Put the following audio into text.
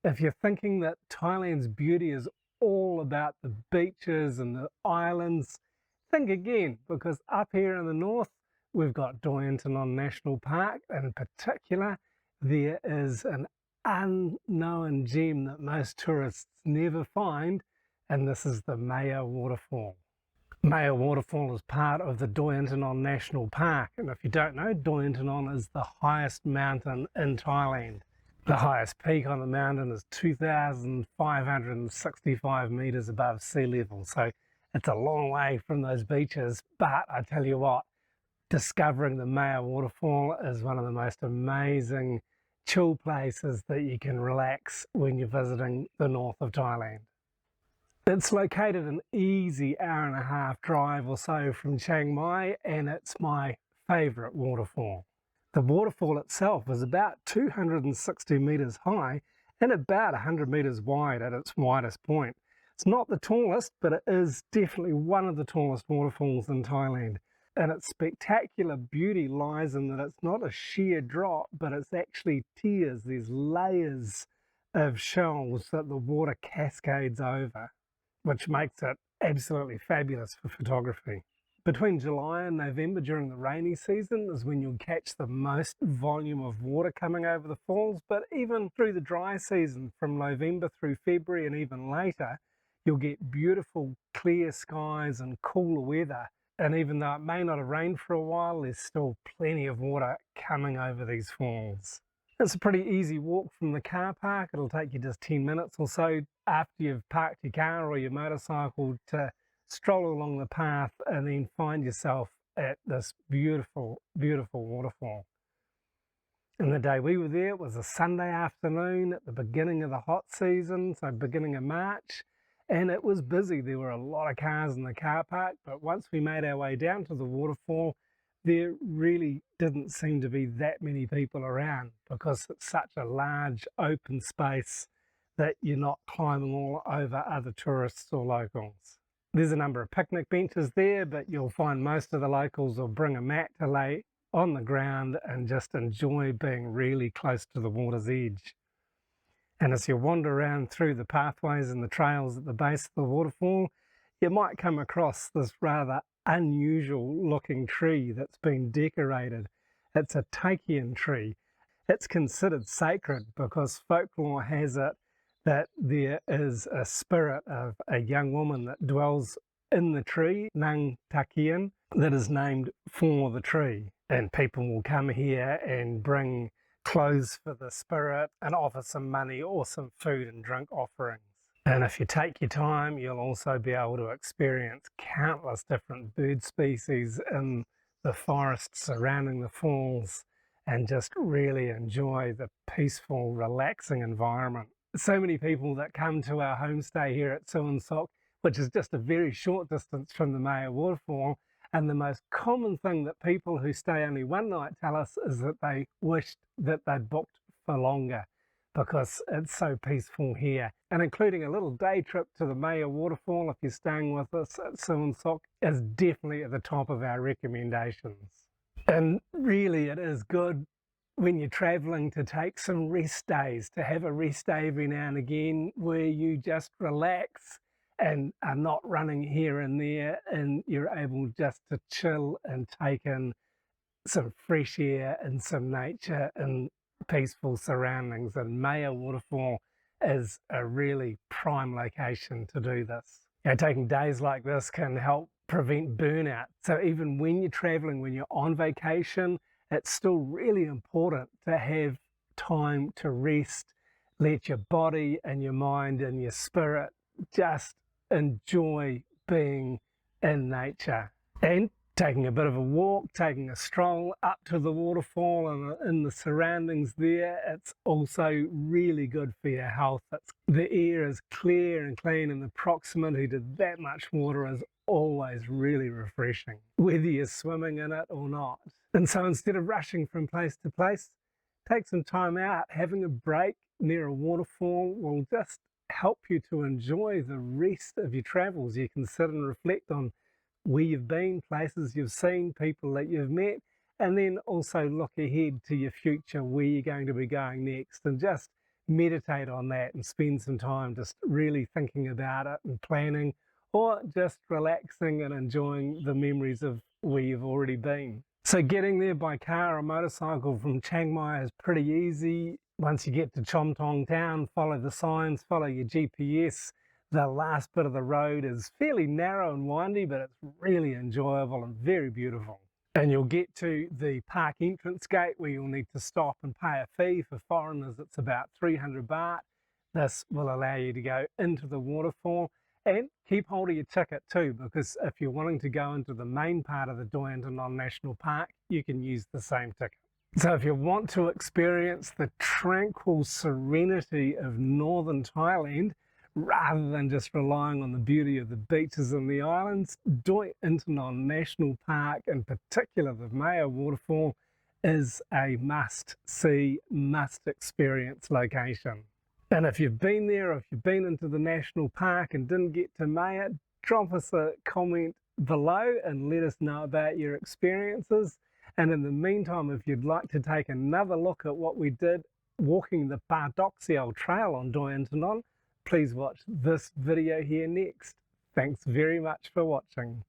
If you're thinking that Thailand's beauty is all about the beaches and the islands, think again, because up here in the north, we've got Doi Inthanon National Park. In particular, there is an unknown gem that most tourists never find, and this is the Mae Ya Waterfall. Mae Ya Waterfall is part of the Doi Inthanon National Park, and if you don't know, Doi Inthanon is the highest mountain in Thailand. The highest peak on the mountain is 2,565 meters above sea level, so it's a long way from those beaches. But I tell you what, discovering the Mae Ya Waterfall is one of the most amazing chill places that you can relax when you're visiting the north of Thailand. It's located an easy hour-and-a-half drive or so from Chiang Mai, and it's my favourite waterfall. The waterfall itself is about 260 metres high and about 100 metres wide at its widest point. It's not the tallest, but it is definitely one of the tallest waterfalls in Thailand. And its spectacular beauty lies in that it's not a sheer drop, but it's actually tiers, there's layers of shells that the water cascades over, which makes it absolutely fabulous for photography. Between July and November during the rainy season is when you'll catch the most volume of water coming over the falls, but even through the dry season from November through February and even later, you'll get beautiful clear skies and cooler weather. And even though it may not have rained for a while, there's still plenty of water coming over these falls. It's a pretty easy walk from the car park. It'll take you just 10 minutes or so after you've parked your car or your motorcycle to stroll along the path and then find yourself at this beautiful, beautiful waterfall. And the day we were there, it was a Sunday afternoon at the beginning of the hot season, so beginning of March, and it was busy. There were a lot of cars in the car park, but once we made our way down to the waterfall, there really didn't seem to be that many people around because it's such a large open space that you're not climbing all over other tourists or locals. There's a number of picnic benches there, but you'll find most of the locals will bring a mat to lay on the ground and just enjoy being really close to the water's edge. And as you wander around through the pathways and the trails at the base of the waterfall, you might come across this rather unusual looking tree that's been decorated. It's a Taikian tree. It's considered sacred because folklore has it that there is a spirit of a young woman that dwells in the tree, Nang Takian, that is named for the tree. And people will come here and bring clothes for the spirit and offer some money or some food and drink offerings. And if you take your time, you'll also be able to experience countless different bird species in the forest surrounding the falls and just really enjoy the peaceful, relaxing environment. So many people that come to our homestay here at Suan Sok, which is just a very short distance from the Mae Ya Waterfall, and the most common thing that people who stay only one night tell us is that they wished that they'd booked for longer because it's so peaceful here. And including a little day trip to the Mae Ya Waterfall, if you're staying with us at Suan Sok, is definitely at the top of our recommendations. And really it is good when you're traveling to take some rest days, to have a rest day every now and again where you just relax and are not running here and there, and you're able just to chill and take in some fresh air and some nature and peaceful surroundings. And Mae Ya Waterfall is a really prime location to do this. You know, taking days like this can help prevent burnout. So even when you're traveling, when you're on vacation, it's still really important to have time to rest, let your body and your mind and your spirit just enjoy being in nature. And taking a bit of a walk, taking a stroll up to the waterfall and in the surroundings there, it's also really good for your health. The air is clear and clean, and the proximity to that much water is always really refreshing, whether you're swimming in it or not. And so instead of rushing from place to place, take some time out. Having a break near a waterfall will just help you to enjoy the rest of your travels. You can sit and reflect on where you've been, places you've seen, people that you've met, and then also look ahead to your future, where you're going to be going next, and just meditate on that and spend some time just really thinking about it and planning, or just relaxing and enjoying the memories of where you've already been. So getting there by car or motorcycle from Chiang Mai is pretty easy. Once you get to Chom Tong town, follow the signs, follow your GPS. The last bit of the road is fairly narrow and windy, but it's really enjoyable and very beautiful. And you'll get to the park entrance gate where you'll need to stop and pay a fee. For foreigners, it's about 300 baht. This will allow you to go into the waterfall, and keep hold of your ticket too, because if you're wanting to go into the main part of the Doi Inthanon National Park, you can use the same ticket. So if you want to experience the tranquil serenity of northern Thailand, rather than just relying on the beauty of the beaches and the islands, Doi Inthanon National Park, in particular the Mae Ya Waterfall, is a must-see, must-experience location. And if you've been there, or if you've been into the national park and didn't get to Mae Ya, drop us a comment below and let us know about your experiences. And in the meantime, if you'd like to take another look at what we did walking the Paradoxial Trail on Doi Inthanon, please watch this video here next. Thanks very much for watching.